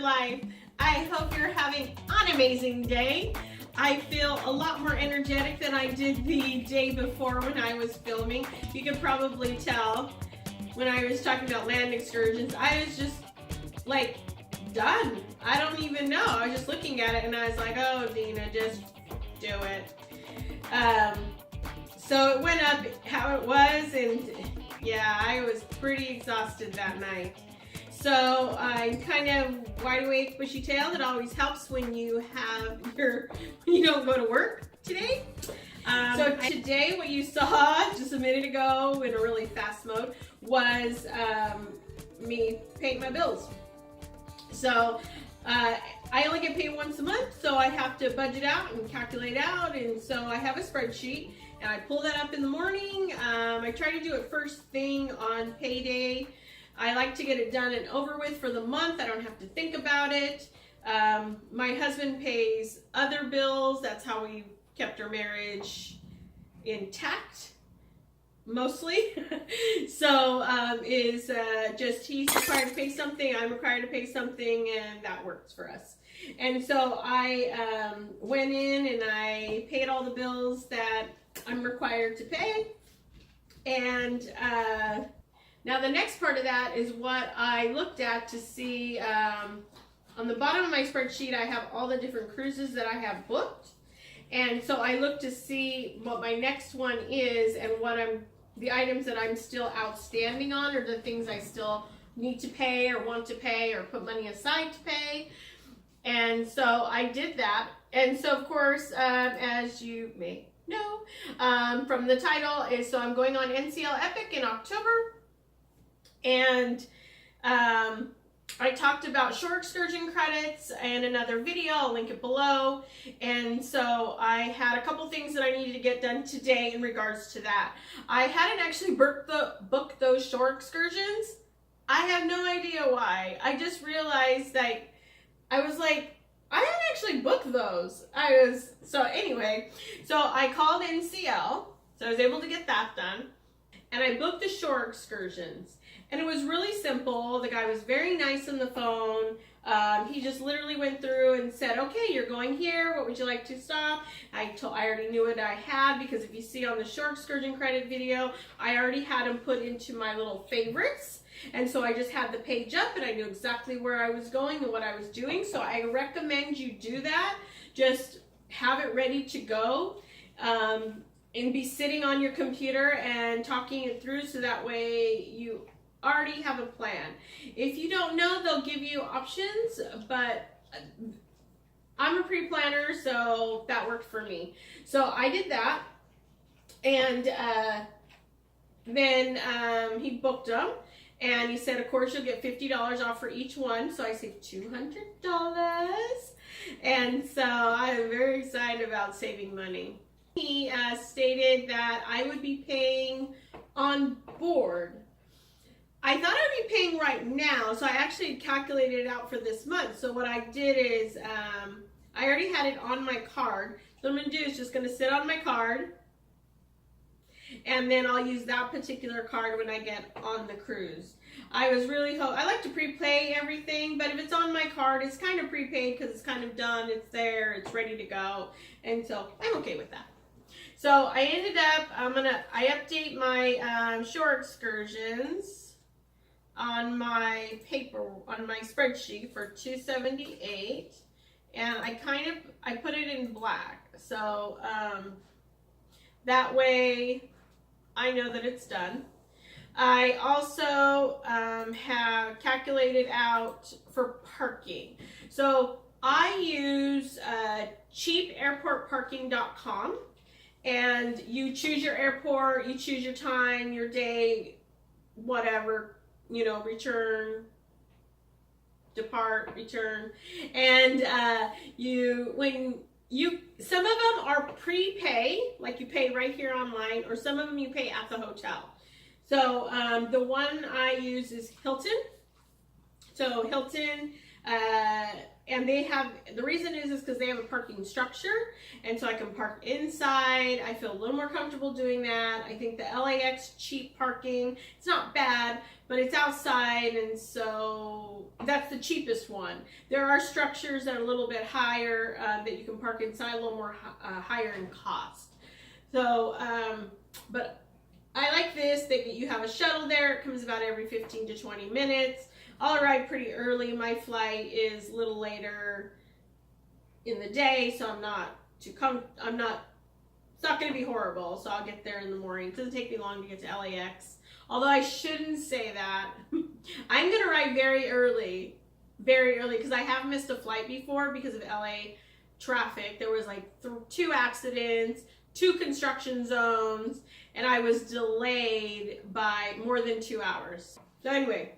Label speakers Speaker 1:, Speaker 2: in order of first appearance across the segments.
Speaker 1: life. I hope you're having an amazing day. I feel a lot more energetic than I did the day before when I was filming. You could probably tell when I was talking about land excursions, I was just like done. I don't even know. I was just looking at it and I was like, oh, Dina, just do it. So it went up how it was, and yeah, I was pretty exhausted that night. So I'm kind of wide awake, bushy-tailed. It always helps when you don't go to work today. So today, what you saw just a minute ago in a really fast mode was me paying my bills. So I only get paid once a month, so I have to budget out and calculate out, and so I have a spreadsheet, and I pull that up in the morning. I try to do it first thing on payday. I like to get it done and over with for the month. I don't have to think about it. My husband pays other bills. That's how we kept our marriage intact, mostly. So he's required to pay something, I'm required to pay something, and that works for us. And so I went in and I paid all the bills that I'm required to pay. And now the next part of that is what I looked at to see. On the bottom of my spreadsheet, I have all the different cruises that I have booked. And so I looked to see what my next one is and what the items that I'm still outstanding on, or the things I still need to pay or want to pay or put money aside to pay. And so I did that. And so of course, as you may know from the title, so I'm going on NCL Epic in October. And I talked about shore excursion credits in another video. I'll link it below. And so I had a couple things that I needed to get done today in regards to that. I hadn't actually booked those shore excursions. I have no idea why. I just realized that I was like, I hadn't actually booked those. So anyway, so I called NCL, so I was able to get that done. And I booked the shore excursions. And it was really simple. The guy was very nice on the phone. He just literally went through and said, okay, you're going here. What would you like to stop? I already knew what I had, because if you see on the shore excursion credit video, I already had them put into my little favorites. And so I just had the page up and I knew exactly where I was going and what I was doing. So I recommend you do that. Just have it ready to go. And be sitting on your computer and talking it through, so that way you already have a plan. If you don't know, they'll give you options, but I'm a pre-planner, so that worked for me. So I did that, and then he booked them, and he said, of course, you'll get $50 off for each one. So I saved $200, and so I'm very excited about saving money. He stated that I would be paying on board. I thought I would be paying right now, so I actually calculated it out for this month. So what I did is, I already had it on my card. So what I'm going to do is just going to sit on my card, and then I'll use that particular card when I get on the cruise. I like to prepay everything, but if it's on my card, it's kind of prepaid because it's kind of done, it's there, it's ready to go, and so I'm okay with that. So I ended up, I update my shore excursions on my spreadsheet for $278, and I put it in black. So that way I know that it's done. I also have calculated out for parking. So I use cheapairportparking.com. And you choose your airport, you choose your time, your day, whatever, return, depart, return. And some of them are prepay, like you pay right here online, or some of them you pay at the hotel. So the one I use is Hilton. So Hilton, And they have, the reason is because they have a parking structure, and so I can park inside. I feel a little more comfortable doing that. I think the LAX cheap parking, it's not bad, but it's outside, and so that's the cheapest one. There are structures that are a little bit higher that you can park inside, a little more higher in cost. So, but I like this, that you have a shuttle there. It comes about every 15 to 20 minutes. I'll arrive pretty early. My flight is a little later in the day, so it's not going to be horrible. So I'll get there in the morning. It doesn't take me long to get to LAX. Although I shouldn't say that. I'm going to arrive very early, because I have missed a flight before because of LA traffic. There was like 2 accidents, 2 construction zones, and I was delayed by more than 2 hours. So anyway,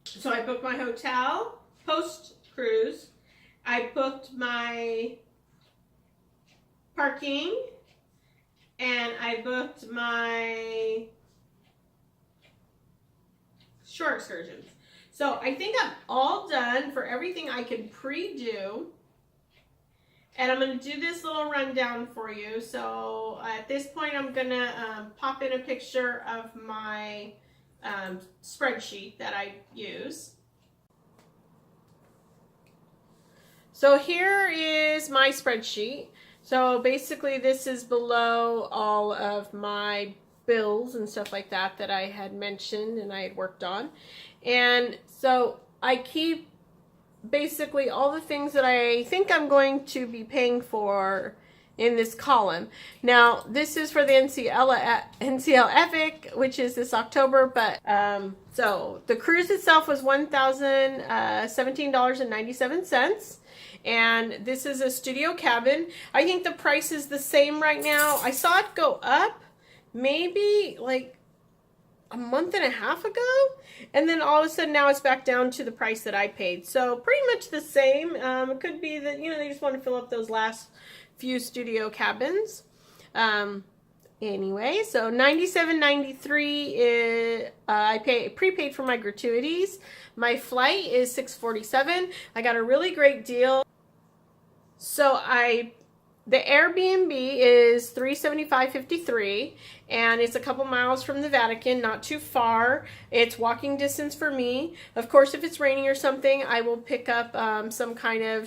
Speaker 1: so I booked my hotel post-cruise. I booked my parking, and I booked my shore excursions. So I think I'm all done for everything I can pre-do. And I'm going to do this little rundown for you. So at this point, I'm going to pop in a picture of my spreadsheet that I use. So here is my spreadsheet. So basically, this is below all of my bills and stuff like that I had mentioned and I had worked on. And so I keep basically all the things that I think I'm going to be paying for in this column. Now, this is for the NCL Epic, which is this October, but so the cruise itself was $1,017.97, and this is a studio cabin. I think the price is the same right now. I saw it go up maybe like a month and a half ago, and then all of a sudden now it's back down to the price that I paid. So pretty much the same. It could be that, you know, they just want to fill up those last few studio cabins. Anyway, so $97.93 is I prepaid for my gratuities. My flight is $647. I got a really great deal. So the Airbnb is $375.53, and it's a couple miles from the Vatican, not too far. It's walking distance for me. Of course, if it's raining or something, I will pick up some kind of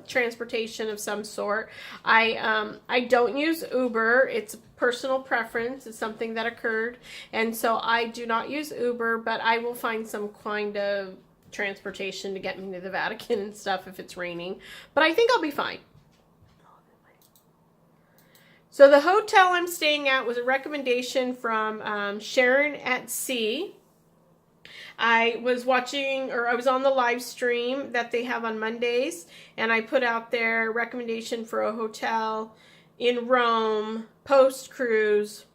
Speaker 1: transportation of some sort. I don't use Uber. It's a personal preference. It's something that occurred, and so I do not use Uber, but I will find some kind of transportation to get me to the Vatican and stuff if it's raining. But I think I'll be fine. So the hotel I'm staying at was a recommendation from Sharon at Sea. I was on the live stream that they have on Mondays, and I put out their recommendation for a hotel in Rome post-cruise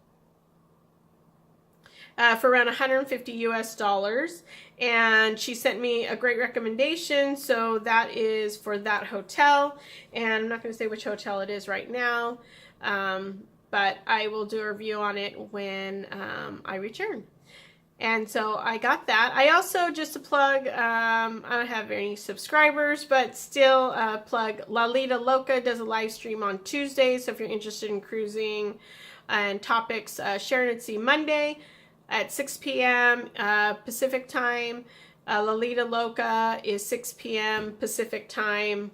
Speaker 1: for around $150 US. And she sent me a great recommendation, so that is for that hotel. And I'm not going to say which hotel it is right now. But I will do a review on it when I return. And so I got that. I also, just to plug, I don't have any subscribers, but still plug Lalita Loca does a live stream on Tuesdays. So if you're interested in cruising and topics, Sharon at Sea Monday at 6 p.m. Pacific time. Lalita Loca is 6 p.m. Pacific time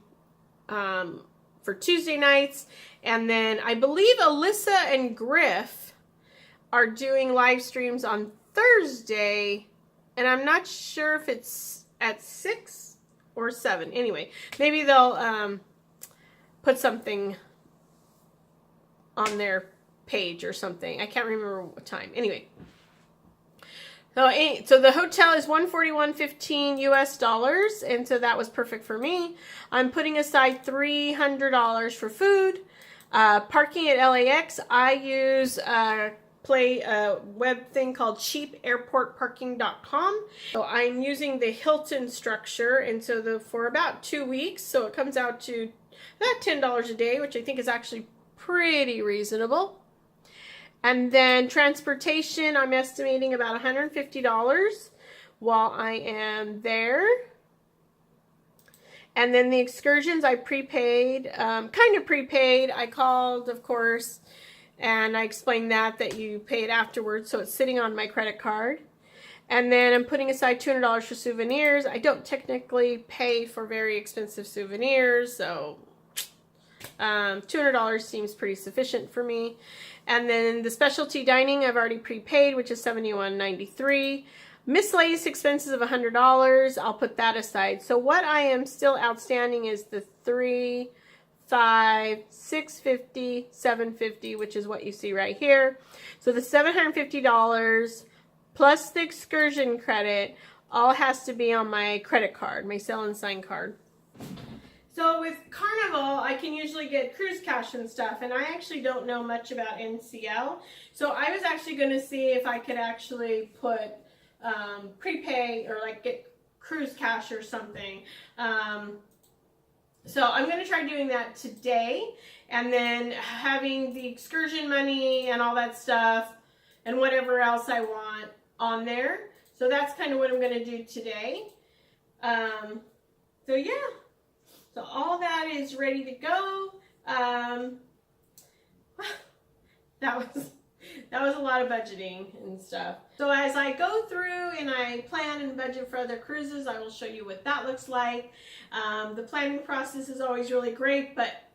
Speaker 1: for Tuesday nights. And then I believe Alyssa and Griff are doing live streams on Thursday, and I'm not sure if it's at 6 or 7. Anyway, maybe they'll put something on their page or something. I can't remember what time. Anyway, so the hotel is $141.15 US, and so that was perfect for me. I'm putting aside $300 for food. Parking at LAX, I use a web thing called cheapairportparking.com. So I'm using the Hilton structure, and so for about 2 weeks, so it comes out to about $10 a day, which I think is actually pretty reasonable. And then transportation, I'm estimating about $150 while I am there. And then the excursions I prepaid, kind of prepaid. I called, of course, and I explained that you pay it afterwards, so it's sitting on my credit card. And then I'm putting aside $200 for souvenirs. I don't technically pay for very expensive souvenirs, so $200 seems pretty sufficient for me. And then the specialty dining I've already prepaid, which is $71.93. Miscellaneous expenses of $100, I'll put that aside. So what I am still outstanding is the $3, $5, $6.50, $7.50, which is what you see right here. So the $750 plus the excursion credit all has to be on my credit card, my Sell and Sign card. So with Carnival, I can usually get cruise cash and stuff, and I actually don't know much about NCL. So I was actually going to see if I could actually put prepay or like get cruise cash or something. So I'm going to try doing that today, and then having the excursion money and all that stuff and whatever else I want on there. So that's kind of what I'm going to do today. So yeah, so all that is ready to go. That was a lot of budgeting and stuff. So as I go through and I plan and budget for other cruises, I will show you what that looks like. The planning process is always really great, but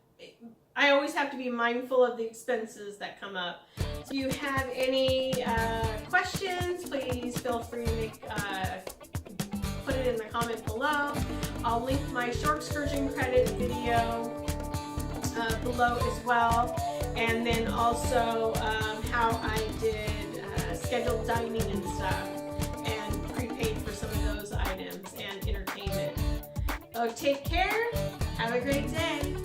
Speaker 1: I always have to be mindful of the expenses that come up. So if you have any questions, please feel free to put it in the comment below. I'll link my short excursion credit video below as well. And then also how I did scheduled dining and stuff and prepaid for some of those items and entertainment. So take care. Have a great day.